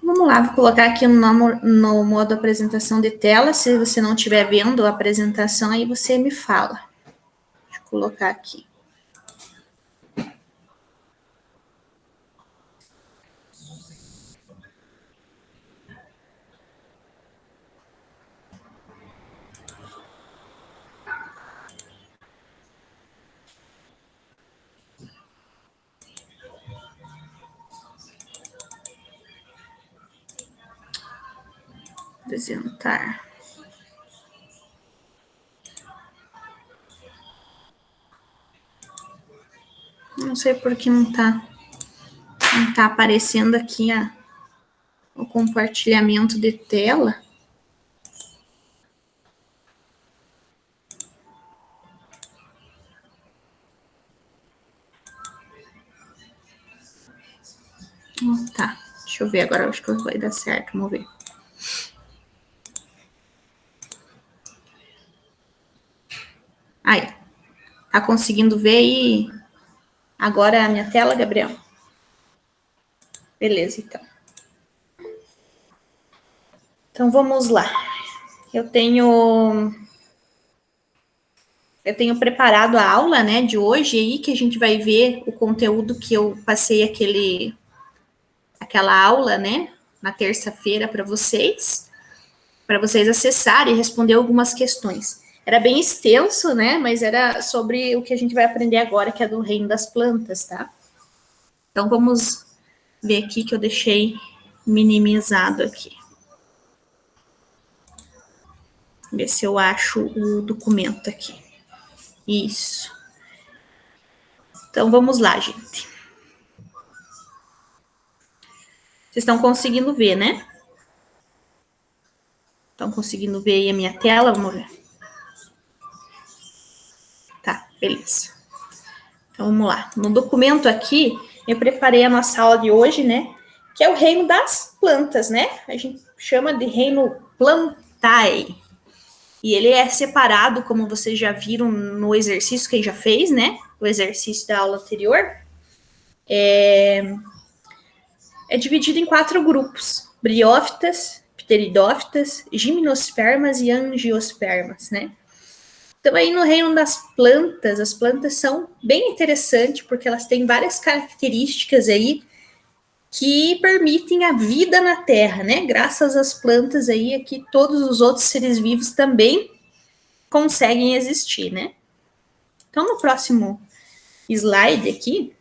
Vamos lá, vou colocar aqui no modo apresentação de tela. Se você não estiver vendo a apresentação, aí você me fala. Deixa eu colocar aqui. Apresentar. Não sei por que não tá aparecendo aqui o compartilhamento de tela. Tá, deixa eu ver agora, acho que vai dar certo, vamos ver. Aí, tá conseguindo ver aí agora a minha tela, Gabriel? Beleza, então. Então vamos lá. Eu tenho preparado a aula, né, de hoje aí, que a gente vai ver o conteúdo que eu passei aquela aula, né, na terça-feira para vocês acessarem e responder algumas questões. Era bem extenso, né, mas era sobre o que a gente vai aprender agora, que é do reino das plantas, tá? Então vamos ver aqui que eu deixei minimizado aqui. Ver se eu acho o documento aqui. Isso. Então vamos lá, gente. Vocês estão conseguindo ver, né? Estão conseguindo ver aí a minha tela? Vamos ver. Tá, beleza. Então vamos lá. No documento aqui, eu preparei a nossa aula de hoje, né? Que é o reino das plantas, né? A gente chama de reino plantae. E ele é separado, como vocês já viram no exercício que a gente já fez, né? O exercício da aula anterior. É dividido em 4 grupos: briófitas, pteridófitas, gimnospermas e angiospermas, né? Então, aí no reino das plantas, as plantas são bem interessantes porque elas têm várias características aí que permitem a vida na Terra, né? Graças às plantas aí, aqui todos os outros seres vivos também conseguem existir, né? Então, no próximo slide aqui,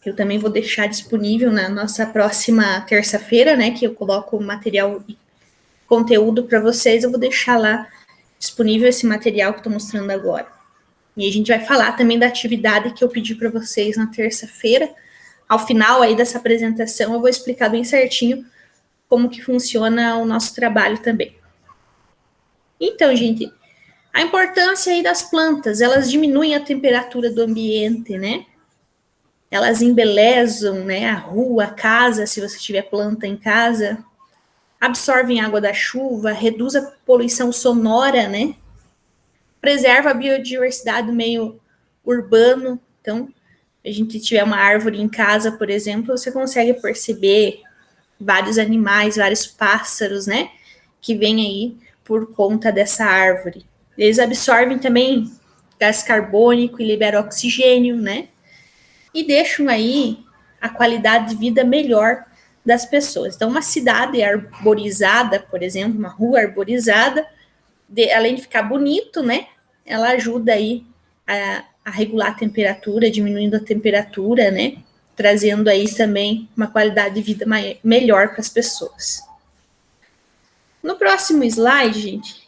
eu também vou deixar disponível na nossa próxima terça-feira, né? Que eu coloco o material e conteúdo para vocês, eu vou deixar lá disponível esse material que eu estou mostrando agora. E a gente vai falar também da atividade que eu pedi para vocês na terça-feira. Ao final aí dessa apresentação, eu vou explicar bem certinho como que funciona o nosso trabalho também. Então, gente, a importância aí das plantas, elas diminuem a temperatura do ambiente, né? Elas embelezam, né, a rua, a casa, se você tiver planta em casa, absorvem água da chuva, reduz a poluição sonora, né? Preserva a biodiversidade do meio urbano. Então, se a gente tiver uma árvore em casa, por exemplo, você consegue perceber vários animais, vários pássaros, né? Que vêm aí por conta dessa árvore. Eles absorvem também gás carbônico e liberam oxigênio, né? E deixam aí a qualidade de vida melhor das pessoas. Então, uma cidade arborizada, por exemplo, uma rua arborizada, além de ficar bonito, né? Ela ajuda aí a regular a temperatura, diminuindo a temperatura, né? Trazendo aí também uma qualidade de vida melhor para as pessoas. No próximo slide, gente,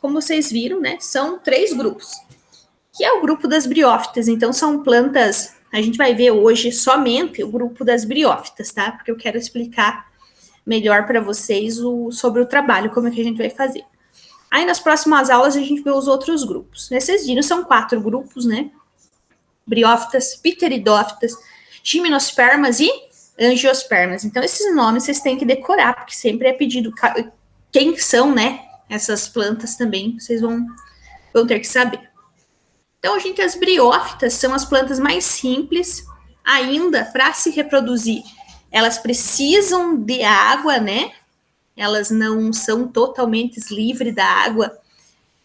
como vocês viram, né? São 3 grupos, que é o grupo das briófitas. Então, são plantas. A gente vai ver hoje somente o grupo das briófitas, tá? Porque eu quero explicar melhor para vocês sobre o trabalho, como é que a gente vai fazer. Aí nas próximas aulas a gente vê os outros grupos. Nesses vídeos são 4 grupos, né? Briófitas, pteridófitas, gimnospermas e angiospermas. Então esses nomes vocês têm que decorar, porque sempre é pedido quem são, né? Essas plantas também, vocês vão ter que saber. Então, gente, as briófitas são as plantas mais simples ainda para se reproduzir. elas precisam de água, né? Elas não são totalmente livres da água.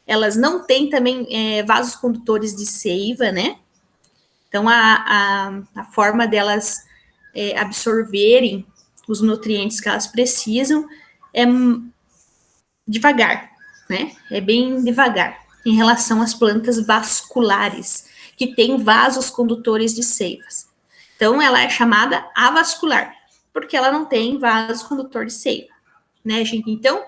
Elas não têm também vasos condutores de seiva, né? Então, a forma delas absorverem os nutrientes que elas precisam é devagar, né? É bem devagar em relação às plantas vasculares, que têm vasos condutores de seivas. Então, ela é chamada avascular, porque ela não tem vaso condutor de seiva, né, gente? Então,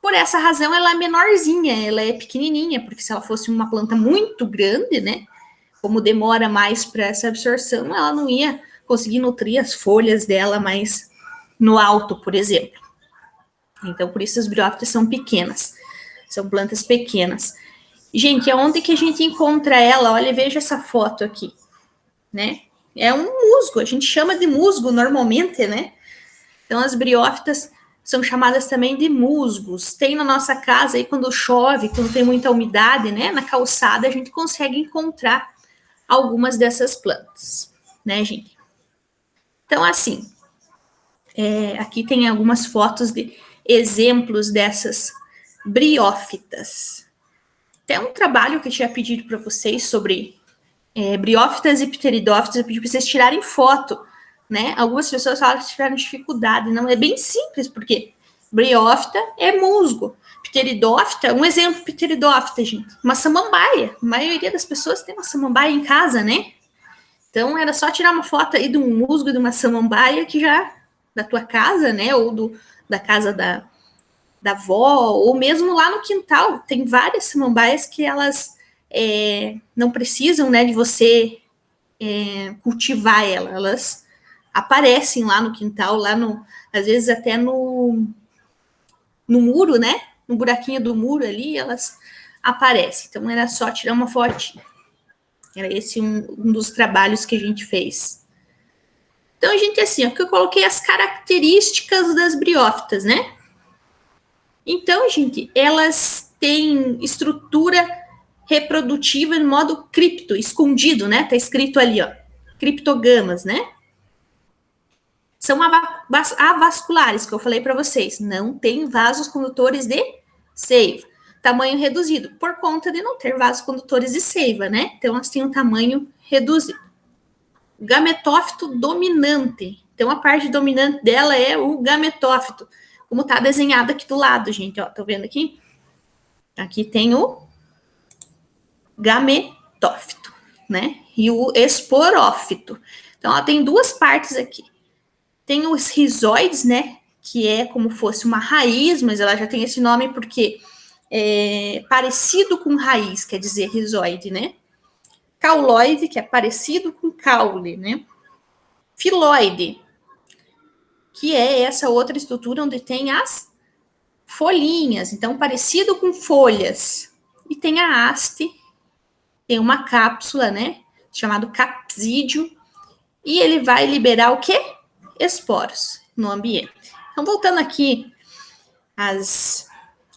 por essa razão, ela é menorzinha, ela é pequenininha, porque se ela fosse uma planta muito grande, né, como demora mais para essa absorção, ela não ia conseguir nutrir as folhas dela mais no alto, por exemplo. Então, por isso as briófitas são pequenas, são plantas pequenas. Gente, aonde que a gente encontra ela? Olha, veja essa foto aqui, né? É um musgo, a gente chama de musgo normalmente, né? Então, as briófitas são chamadas também de musgos. Tem na nossa casa aí quando chove, quando tem muita umidade, né? Na calçada a gente consegue encontrar algumas dessas plantas, né, gente? Então, assim, aqui tem algumas fotos de exemplos dessas briófitas. Tem um trabalho que eu tinha pedido para vocês sobre briófitas e pteridófitas, eu pedi para vocês tirarem foto, né? Algumas pessoas falam que tiveram dificuldade, não, é bem simples, porque briófita é musgo, pteridófita, um exemplo pteridófita, gente, uma samambaia, a maioria das pessoas tem uma samambaia em casa, né? Então, era só tirar uma foto aí de um musgo, de uma samambaia, que já, da tua casa, né, ou da casa da avó, ou mesmo lá no quintal, tem várias samambaias que elas não precisam, né, de você cultivar elas aparecem lá no quintal, lá no, às vezes até no muro, né, no buraquinho do muro ali, elas aparecem. Então, era só tirar uma fotinha. Era esse um dos trabalhos que a gente fez. Então, a gente, assim, aqui eu coloquei as características das briófitas, né? Então, gente, elas têm estrutura reprodutiva em modo cripto, escondido, né? Tá escrito ali, ó, criptogamas, né? São avasculares, que eu falei para vocês. Não tem vasos condutores de seiva. Tamanho reduzido, por conta de não ter vasos condutores de seiva, né? Então, elas têm um tamanho reduzido. Gametófito dominante. Então, a parte dominante dela é o gametófito, como tá desenhado aqui do lado, gente, ó. Tá vendo aqui? Aqui tem o gametófito, né? E o esporófito. Então, ela tem duas partes aqui. Tem os rizoides, né? Que é como fosse uma raiz, mas ela já tem esse nome porque é parecido com raiz, quer dizer rizoide, né? Cauloide, que é parecido com caule, né? Filoide, que é essa outra estrutura onde tem as folhinhas, então parecido com folhas. E tem a haste, tem uma cápsula, né? Chamado capsídio, e ele vai liberar o quê? Esporos no ambiente. Então, voltando aqui às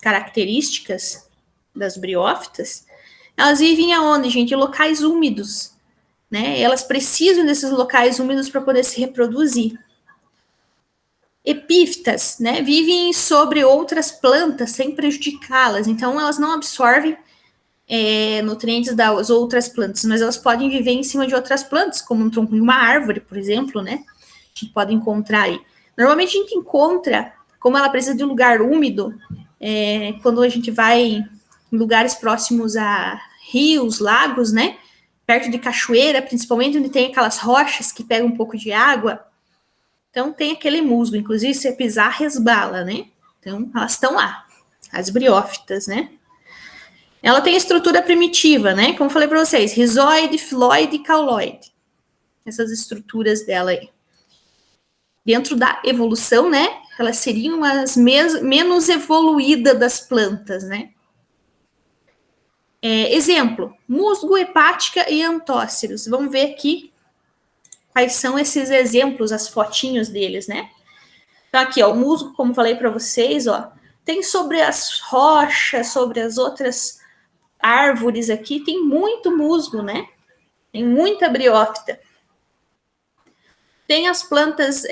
características das briófitas, elas vivem aonde, gente? Em locais úmidos, né? Elas precisam desses locais úmidos para poder se reproduzir. Epífitas, né? Vivem sobre outras plantas sem prejudicá-las, então elas não absorvem nutrientes das outras plantas, mas elas podem viver em cima de outras plantas, como um tronco de uma árvore, por exemplo, né? A gente pode encontrar aí. Normalmente a gente encontra, como ela precisa de um lugar úmido, quando a gente vai em lugares próximos a rios, lagos, né? Perto de cachoeira, principalmente onde tem aquelas rochas que pegam um pouco de água. Então tem aquele musgo, inclusive se pisar, resbala, né? Então elas estão lá, as briófitas, né? Ela tem estrutura primitiva, né? Como falei para vocês, rizoide, filoide e cauloide. Essas estruturas dela aí. Dentro da evolução, né? Elas seriam as menos evoluídas das plantas, né? Exemplo, musgo, hepática e antóceros. Vamos ver aqui quais são esses exemplos, as fotinhos deles, né? Então, aqui, ó, o musgo, como falei para vocês, ó, tem sobre as rochas, sobre as outras árvores aqui, tem muito musgo, né? Tem muita briófita. Tem as plantas,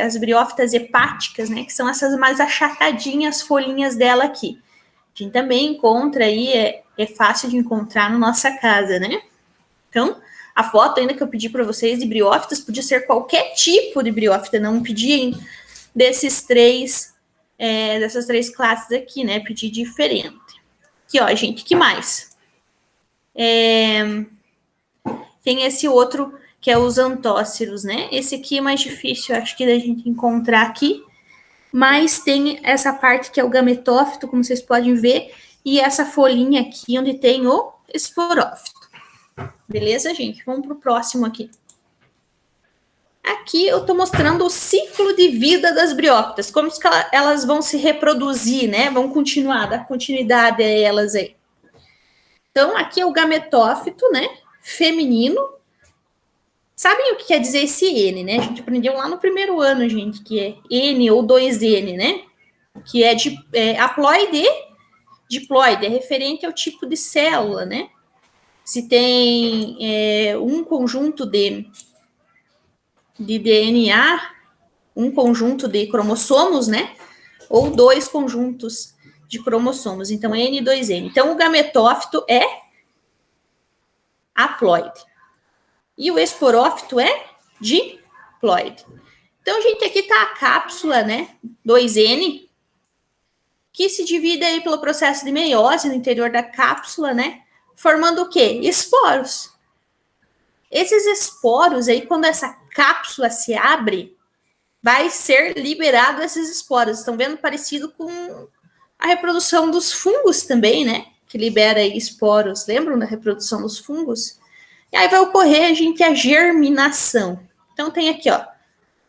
as briófitas hepáticas, né? Que são essas mais achatadinhas folhinhas dela aqui. A gente também encontra aí, é fácil de encontrar na nossa casa, né? Então, a foto ainda que eu pedi para vocês de briófitas podia ser qualquer tipo de briófita, não pedi dessas três classes aqui, né? Pedi diferente. Aqui, ó, gente, que mais? Tem esse outro que é os antóceros, né? Esse aqui é mais difícil, acho que da gente encontrar aqui. Mas tem essa parte que é o gametófito, como vocês podem ver, e essa folhinha aqui onde tem o esporófito. Beleza, gente? Vamos para o próximo aqui. Aqui eu estou mostrando o ciclo de vida das briófitas, como que elas vão se reproduzir, né? Vão continuar, dar continuidade a elas aí. Então, aqui é o gametófito, né? Feminino. Sabem o que quer dizer esse N, né? A gente aprendeu lá no primeiro ano, gente, que é N ou 2N, né? Que é haploide, diploide, é referente ao tipo de célula, né? Se tem um conjunto de DNA, um conjunto de cromossomos, né? Ou dois conjuntos de cromossomos. Então, N e 2N. Então, o gametófito é haploide. E o esporófito é diploide. Então, gente, aqui está a cápsula, né? 2N, que se divide aí pelo processo de meiose no interior da cápsula, né? Formando o quê? Esporos. Esses esporos aí, quando essa cápsula se abre, vai ser liberado esses esporos. Estão vendo? Parecido com a reprodução dos fungos também, né? Que libera aí esporos. Lembram da reprodução dos fungos? E aí vai ocorrer, gente, a germinação. Então tem aqui, ó,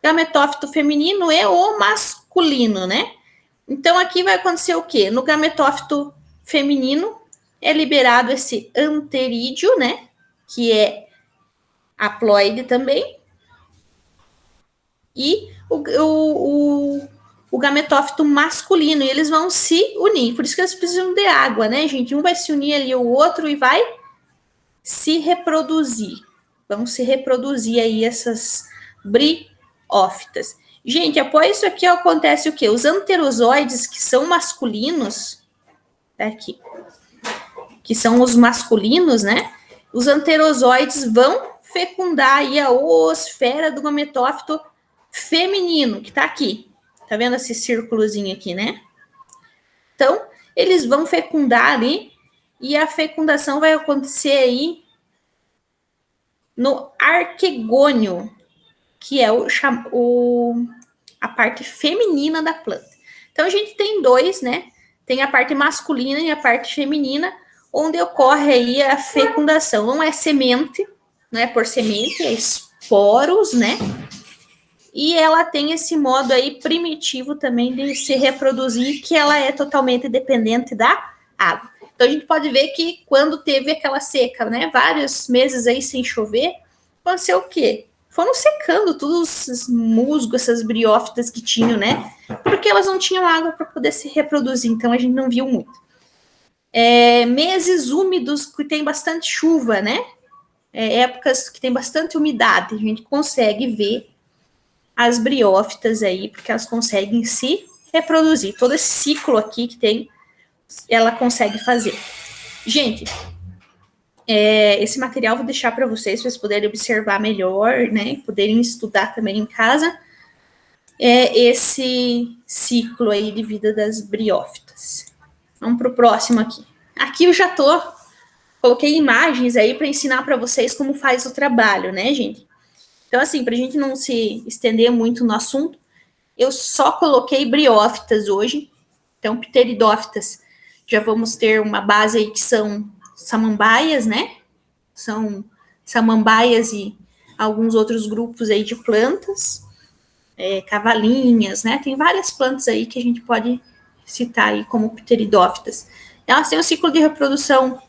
gametófito feminino e o masculino, né? Então aqui vai acontecer o quê? No gametófito feminino é liberado esse anterídeo, né? Que é haploide também. E o gametófito masculino, e eles vão se unir. Por isso que eles precisam de água, né, gente? Um vai se unir ali ao outro e vai se reproduzir. Vão se reproduzir aí essas briófitas. Gente, após isso aqui acontece o quê? Os anterozoides, que são masculinos, tá aqui, que são os masculinos, né? Os anterozoides vão fecundar aí a oosfera do gametófito feminino, que tá aqui. Tá vendo esse círculozinho aqui, né? Então, eles vão fecundar ali e a fecundação vai acontecer aí no arquegônio, que é a parte feminina da planta. Então, a gente tem dois, né? Tem a parte masculina e a parte feminina, onde ocorre aí a fecundação. Não é semente, não é por semente, é esporos, né? E ela tem esse modo aí primitivo também de se reproduzir, que ela é totalmente dependente da água. Então, a gente pode ver que quando teve aquela seca, né, vários meses aí sem chover, aconteceu o quê? Foram secando todos os musgos, essas briófitas que tinham, né? Porque elas não tinham água para poder se reproduzir, então a gente não viu muito. Meses úmidos que tem bastante chuva, né? Épocas que tem bastante umidade, a gente consegue ver as briófitas aí, porque elas conseguem se reproduzir. Todo esse ciclo aqui que tem, ela consegue fazer. Gente, esse material eu vou deixar para vocês poderem observar melhor, né? Poderem estudar também em casa. Esse ciclo aí de vida das briófitas. Vamos para o próximo aqui. Aqui eu já coloquei imagens aí para ensinar para vocês como faz o trabalho, né, gente? Então, assim, para a gente não se estender muito no assunto, eu só coloquei briófitas hoje. Então, pteridófitas, já vamos ter uma base aí que são samambaias, né? São samambaias e alguns outros grupos aí de plantas, cavalinhas, né? Tem várias plantas aí que a gente pode citar aí como pteridófitas. Elas têm um ciclo de reprodução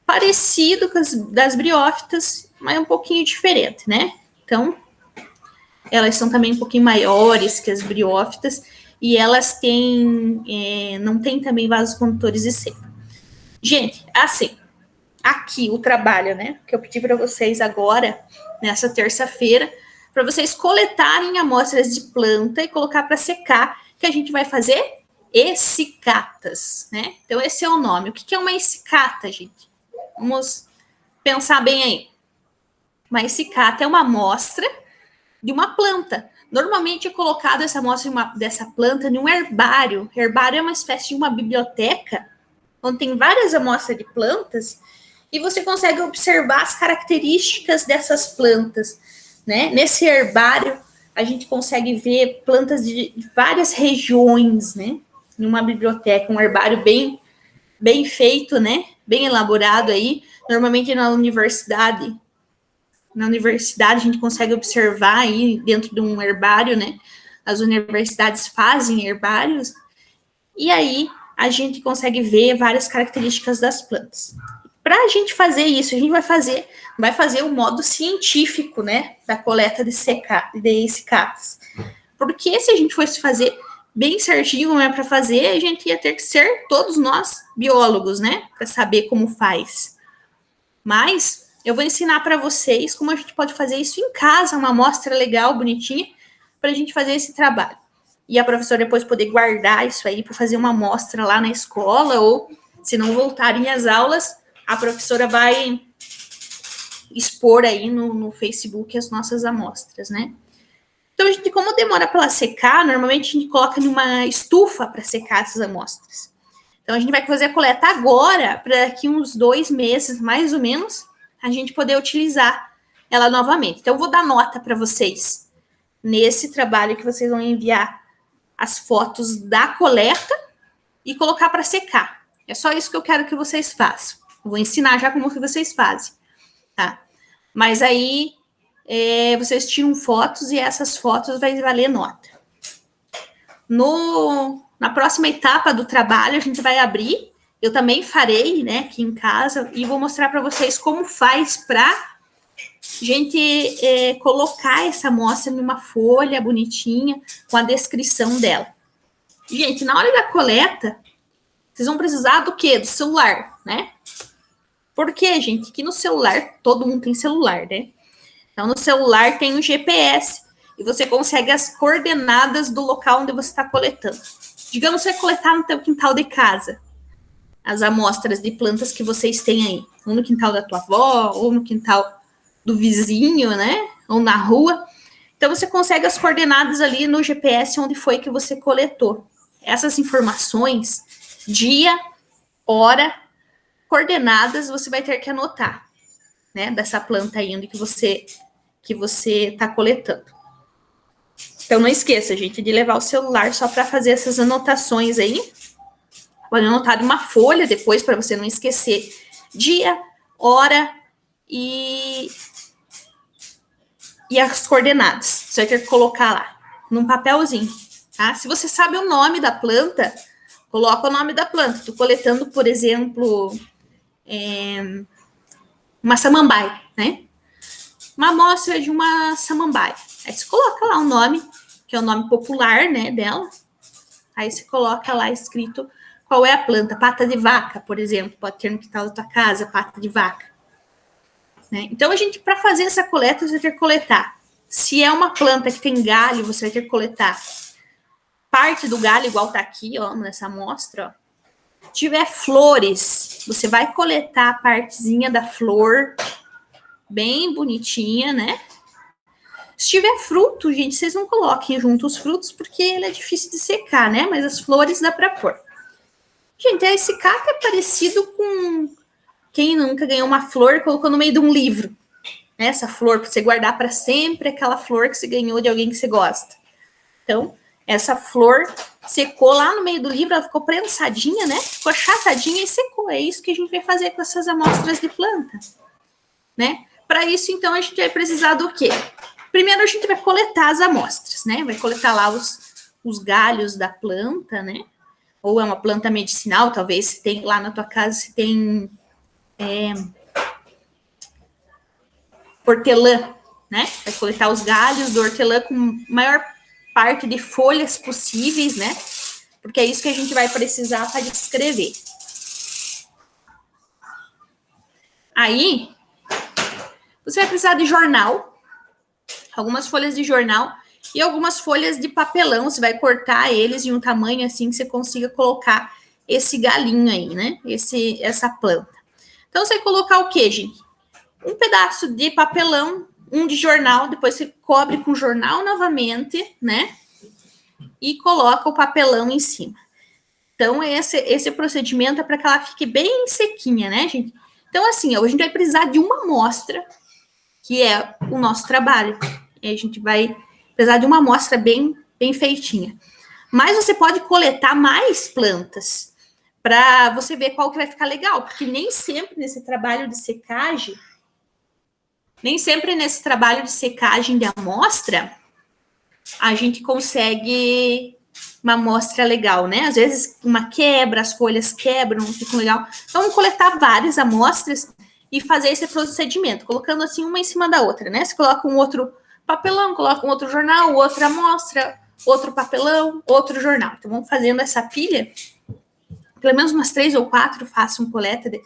parecido com as das briófitas, mas um pouquinho diferente, né? Então, elas são também um pouquinho maiores que as briófitas e elas não têm também vasos condutores de seiva. Gente, assim, aqui o trabalho, né, que eu pedi para vocês agora, nessa terça-feira, para vocês coletarem amostras de planta e colocar para secar, que a gente vai fazer essicatas, né? Então, esse é o nome. O que é uma essicata, gente? Vamos pensar bem aí. Uma essicata é uma amostra de uma planta. Normalmente é colocada essa amostra dessa planta em um herbário. Herbário é uma espécie de uma biblioteca, onde tem várias amostras de plantas, e você consegue observar as características dessas plantas, né? Nesse herbário, a gente consegue ver plantas de várias regiões, né? Em uma biblioteca, um herbário bem feito, né? Bem elaborado aí. Normalmente na universidade a gente consegue observar aí dentro de um herbário, né? As universidades fazem herbários, e aí a gente consegue ver várias características das plantas. Para a gente fazer isso, a gente vai fazer o modo científico, né? Da coleta de essicatas. Porque se a gente fosse fazer bem certinho, não é para fazer, a gente ia ter que ser todos nós biólogos, né? Para saber como faz. Mas eu vou ensinar para vocês como a gente pode fazer isso em casa, uma amostra legal, bonitinha, para a gente fazer esse trabalho. E a professora depois poder guardar isso aí para fazer uma amostra lá na escola, ou se não voltarem às aulas, a professora vai expor aí no Facebook as nossas amostras, né? Então, a gente, como demora para ela secar, normalmente a gente coloca numa estufa para secar essas amostras. Então, a gente vai fazer a coleta agora, para daqui uns 2 meses, mais ou menos, a gente poder utilizar ela novamente. Então, eu vou dar nota para vocês nesse trabalho que vocês vão enviar as fotos da coleta e colocar para secar. É só isso que eu quero que vocês façam. Eu vou ensinar já como que vocês fazem, tá? Mas aí, vocês tiram fotos e essas fotos vai valer nota. Na próxima etapa do trabalho, a gente vai abrir. Eu também farei, né, aqui em casa, e vou mostrar para vocês como faz para gente colocar essa amostra numa folha bonitinha com a descrição dela. Gente, na hora da coleta, vocês vão precisar do quê? Do celular, né? Por quê, gente? Que no celular, todo mundo tem celular, né? Então, no celular tem o GPS e você consegue as coordenadas do local onde você está coletando. Digamos que você vai coletar no teu quintal de casa as amostras de plantas que vocês têm aí. Ou no quintal da tua avó, ou no quintal do vizinho, né? Ou na rua. Então, você consegue as coordenadas ali no GPS onde foi que você coletou. Essas informações, dia, hora, coordenadas, você vai ter que anotar, né? Dessa planta aí onde que você está coletando. Então, não esqueça, gente, de levar o celular só para fazer essas anotações aí. Pode anotar de uma folha depois, para você não esquecer dia, hora e as coordenadas. Você vai ter que colocar lá, num papelzinho, tá? Se você sabe o nome da planta, coloca o nome da planta. Estou coletando, por exemplo, uma samambaia, né? Uma amostra de uma samambaia. Aí você coloca lá o nome, que é o nome popular, né, dela. Aí você coloca lá escrito qual é a planta. Pata de vaca, por exemplo, pode ter no quintal da tua casa, pata de vaca. Né? Então, a gente, para fazer essa coleta, você vai ter que coletar. Se é uma planta que tem galho, você vai ter que coletar parte do galho, igual tá aqui, ó, nessa amostra, ó. Se tiver flores, você vai coletar a partezinha da flor, bem bonitinha, né? Se tiver fruto, gente, vocês não coloquem junto os frutos, porque ele é difícil de secar, né? Mas as flores dá para pôr. Gente, esse caco é parecido com quem nunca ganhou uma flor e colocou no meio de um livro. Né? Essa flor, para você guardar para sempre aquela flor que você ganhou de alguém que você gosta. Então, essa flor secou lá no meio do livro, ela ficou prensadinha, né? Ficou achatadinha e secou. É isso que a gente vai fazer com essas amostras de planta, né? Para isso, então, a gente vai precisar do quê? Primeiro, a gente vai coletar as amostras, né? Vai coletar lá os galhos da planta, né? Ou é uma planta medicinal, talvez, se tem lá na tua casa, se tem hortelã, né? Vai coletar os galhos do hortelã com maior parte de folhas possíveis, né? Porque é isso que a gente vai precisar para descrever. Aí, você vai precisar de jornal. algumas folhas de jornal e algumas folhas de papelão. Você vai cortar eles em um tamanho assim que você consiga colocar esse galinho aí, né? Essa planta. Então, você vai colocar o quê, gente? Um pedaço de papelão, um de jornal, depois você cobre com jornal novamente, né? E coloca o papelão em cima. Então, esse procedimento é para que ela fique bem sequinha, né, gente? Então, assim, a gente vai precisar de uma amostra, que é o nosso trabalho. E a gente vai precisar de uma amostra bem feitinha. Mas você pode coletar mais plantas para você ver qual que vai ficar legal, porque nem sempre nesse trabalho de secagem de amostra, a gente consegue uma amostra legal, né? Às vezes uma quebra, as folhas quebram, não ficam legal. Então, vamos coletar várias amostras e fazer esse procedimento, colocando assim uma em cima da outra, né? Você coloca um outro papelão, coloca um outro jornal, outra amostra, outro papelão, outro jornal. Então, vamos fazendo essa pilha, pelo menos umas 3 ou 4, façam coleta, para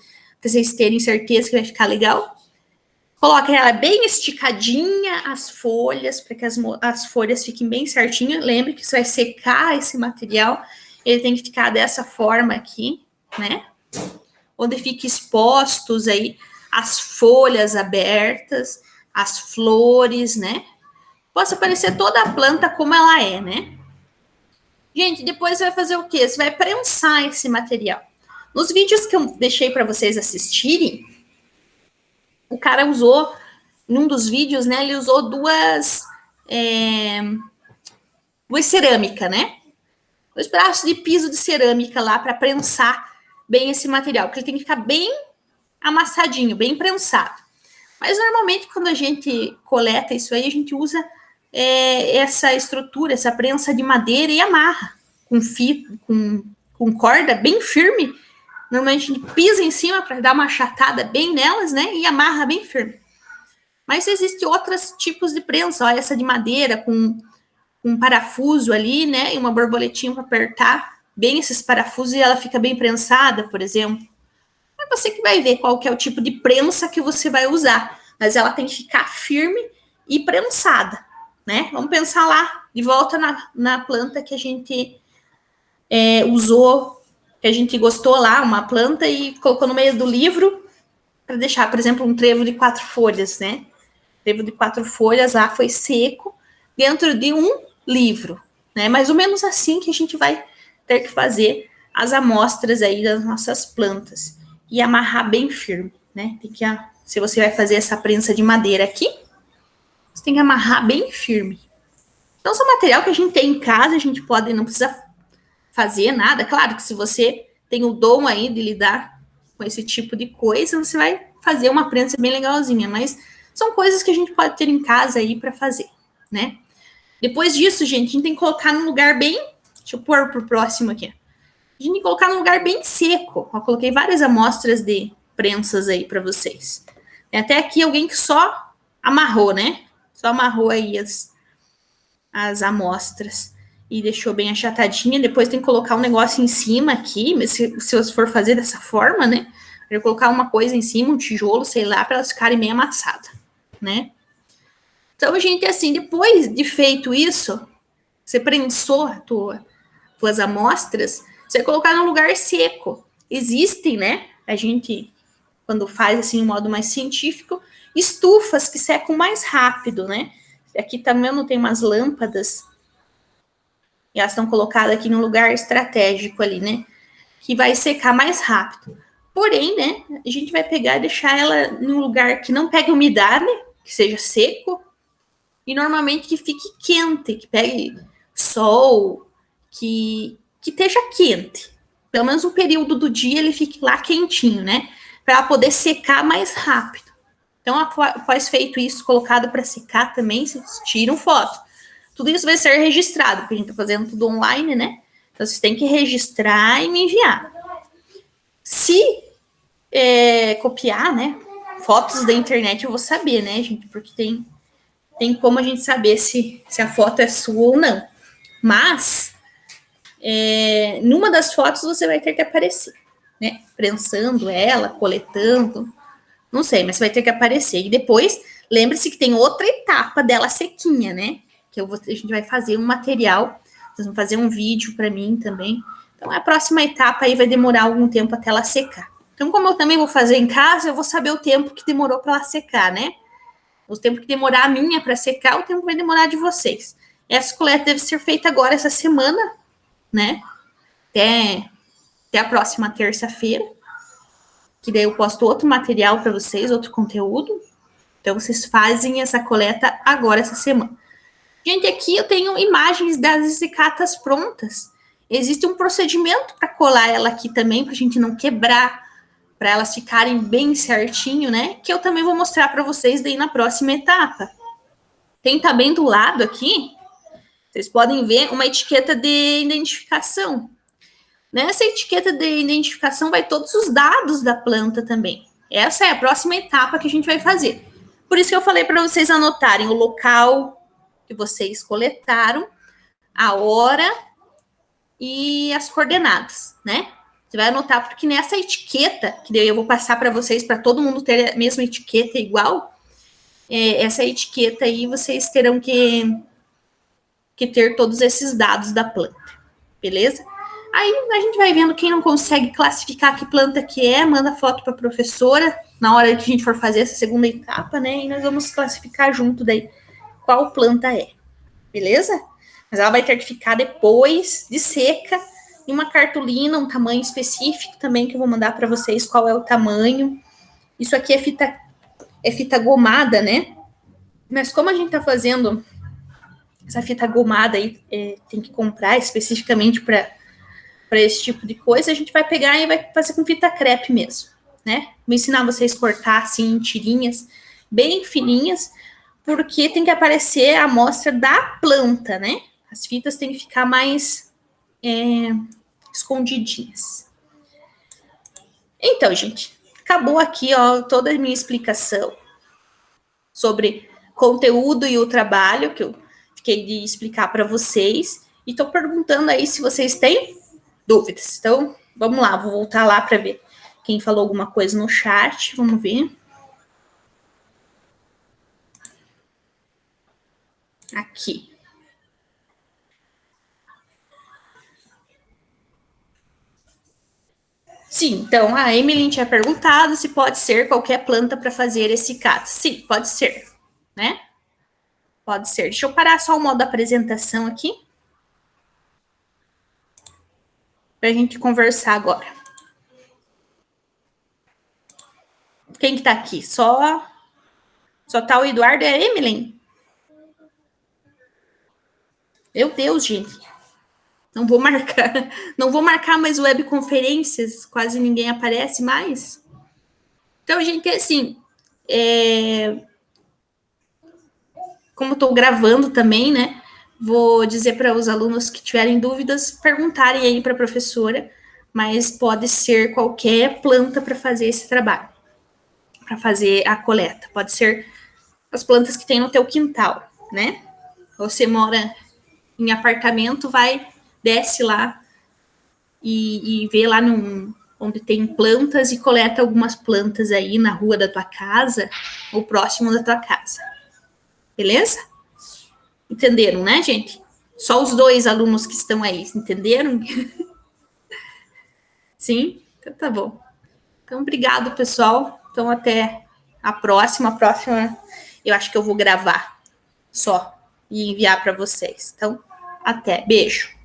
vocês terem certeza que vai ficar legal. Coloca ela bem esticadinha, as folhas, para que as folhas fiquem bem certinhas. Lembre que você vai secar esse material, ele tem que ficar dessa forma aqui, né? Onde fica expostos aí as folhas abertas, as flores, né? Possa aparecer toda a planta como ela é, né? Gente, depois você vai fazer o quê? Você vai prensar esse material. Nos vídeos que eu deixei para vocês assistirem, o cara usou, num dos vídeos, né, ele usou duas cerâmica, né? 2 pedaços de piso de cerâmica lá para prensar bem esse material, porque ele tem que ficar bem amassadinho, bem prensado. Mas normalmente quando a gente coleta isso aí, a gente usa essa estrutura, essa prensa de madeira e amarra com fio, com corda bem firme. Normalmente a gente pisa em cima para dar uma achatada bem nelas, né? E amarra bem firme. Mas existem outros tipos de prensa, ó, essa de madeira com um parafuso ali, né? E uma borboletinha para apertar bem esses parafusos e ela fica bem prensada, por exemplo. É você que vai ver qual que é o tipo de prensa que você vai usar. Mas ela tem que ficar firme e prensada, né? Vamos pensar lá, de volta na planta que a gente usou, que a gente gostou lá, uma planta e colocou no meio do livro para deixar, por exemplo, um trevo de 4 folhas, né? O trevo de 4 folhas lá foi seco dentro de um livro, né? Mais ou menos assim que a gente vai ter que fazer as amostras aí das nossas plantas e amarrar bem firme, né? Se você vai fazer essa prensa de madeira aqui, você tem que amarrar bem firme. Então, esse é um material que a gente tem em casa, a gente pode, não precisa fazer nada. Claro que se você tem o dom aí de lidar com esse tipo de coisa, você vai fazer uma prensa bem legalzinha, mas são coisas que a gente pode ter em casa aí para fazer, né? Depois disso, gente, a gente tem que colocar num lugar bem... Deixa eu pôr pro próximo aqui. A gente tem que colocar num lugar bem seco. Eu coloquei várias amostras de prensas aí para vocês. Tem até aqui alguém que só amarrou, né? Só amarrou aí as amostras e deixou bem achatadinha. Depois tem que colocar um negócio em cima aqui, se você for fazer dessa forma, né? Eu vou colocar uma coisa em cima, um tijolo, sei lá, para elas ficarem bem amassadas, né? Então, gente, assim, depois de feito isso, você prensou tuas amostras, você vai colocar num lugar seco. Existem, né? A gente, quando faz assim, um modo mais científico, estufas que secam mais rápido, né? Aqui também não tem umas lâmpadas, e elas estão colocadas aqui num lugar estratégico ali, né? Que vai secar mais rápido. Porém, né? A gente vai pegar e deixar ela num lugar que não pegue umidade, que seja seco, e normalmente que fique quente, que pegue sol, que esteja quente. Pelo menos um período do dia ele fique lá quentinho, né? Para poder secar mais rápido. Então, após feito isso, colocado para secar também, vocês tiram foto. Tudo isso vai ser registrado, porque a gente está fazendo tudo online, né? Então, vocês têm que registrar e me enviar. Se copiar, né? Fotos da internet eu vou saber, né, gente? Porque tem como a gente saber se a foto é sua ou não. Mas, numa das fotos você vai ter que aparecer, né? Prensando ela, coletando, não sei, mas você vai ter que aparecer. E depois, Lembre-se que tem outra etapa dela sequinha, né? Que a gente vai fazer um material, vocês vão fazer um vídeo para mim também. Então, a próxima etapa aí vai demorar algum tempo até ela secar. Então, como eu também vou fazer em casa, eu vou saber o tempo que demorou para ela secar, né? O tempo que demorar a minha para secar, o tempo vai demorar de vocês. Essa coleta deve ser feita agora, essa semana, né? Até a próxima terça-feira. Que daí eu posto outro material para vocês, outro conteúdo. Então, vocês fazem essa coleta agora, essa semana. Gente, aqui eu tenho imagens das essicatas prontas. Existe um procedimento para colar ela aqui também, para a gente não quebrar, para elas ficarem bem certinho, né? Que eu também vou mostrar para vocês daí na próxima etapa. Tem também do lado aqui, vocês podem ver uma etiqueta de identificação. Nessa etiqueta de identificação vai todos os dados da planta também. Essa é a próxima etapa que a gente vai fazer. Por isso que eu falei para vocês anotarem o local que vocês coletaram, a hora e as coordenadas, né? Você vai anotar porque nessa etiqueta, que daí eu vou passar para vocês, para todo mundo ter a mesma etiqueta igual, essa etiqueta aí vocês terão que ter todos esses dados da planta, beleza? Aí a gente vai vendo quem não consegue classificar que planta que é, manda foto para a professora na hora que a gente for fazer essa segunda etapa, né? E nós vamos classificar junto daí qual planta é, beleza? Mas ela vai ter que ficar depois de seca em uma cartolina, um tamanho específico também que eu vou mandar para vocês qual é o tamanho. Isso aqui é fita gomada, né? Mas como a gente tá fazendo essa fita gomada aí, tem que comprar especificamente para esse tipo de coisa, a gente vai pegar e vai fazer com fita crepe mesmo, né? Vou ensinar vocês a cortar assim em tirinhas bem fininhas, porque tem que aparecer a amostra da planta, né? As fitas têm que ficar mais escondidinhas. Então, gente, acabou aqui, ó, toda a minha explicação sobre conteúdo e o trabalho que eu fiquei de explicar para vocês. E tô perguntando aí se vocês têm dúvidas. Então, vamos lá, vou voltar lá para ver quem falou alguma coisa no chat. Vamos ver. Aqui. Sim, então a Emily tinha perguntado se pode ser qualquer planta para fazer esse caso. Sim, pode ser, né? Pode ser. Deixa eu parar só o modo apresentação aqui. Para a gente conversar agora. Quem que tá aqui? Só tá o Eduardo e a Emily? Meu Deus, gente. Não vou marcar mais webconferências, quase ninguém aparece mais. Então, gente, assim, como estou gravando também, né? Vou dizer para os alunos que tiverem dúvidas, perguntarem aí para a professora, mas pode ser qualquer planta para fazer esse trabalho, para fazer a coleta. Pode ser as plantas que tem no teu quintal, né? Você mora em apartamento, desce lá e vê lá onde tem plantas e coleta algumas plantas aí na rua da tua casa ou próximo da tua casa. Beleza? Entenderam, né, gente? Só os 2 alunos que estão aí, entenderam? Sim? Então tá bom. Então, obrigado, pessoal. Então, até a próxima. A próxima, eu acho que eu vou gravar só e enviar para vocês. Então, até. Beijo.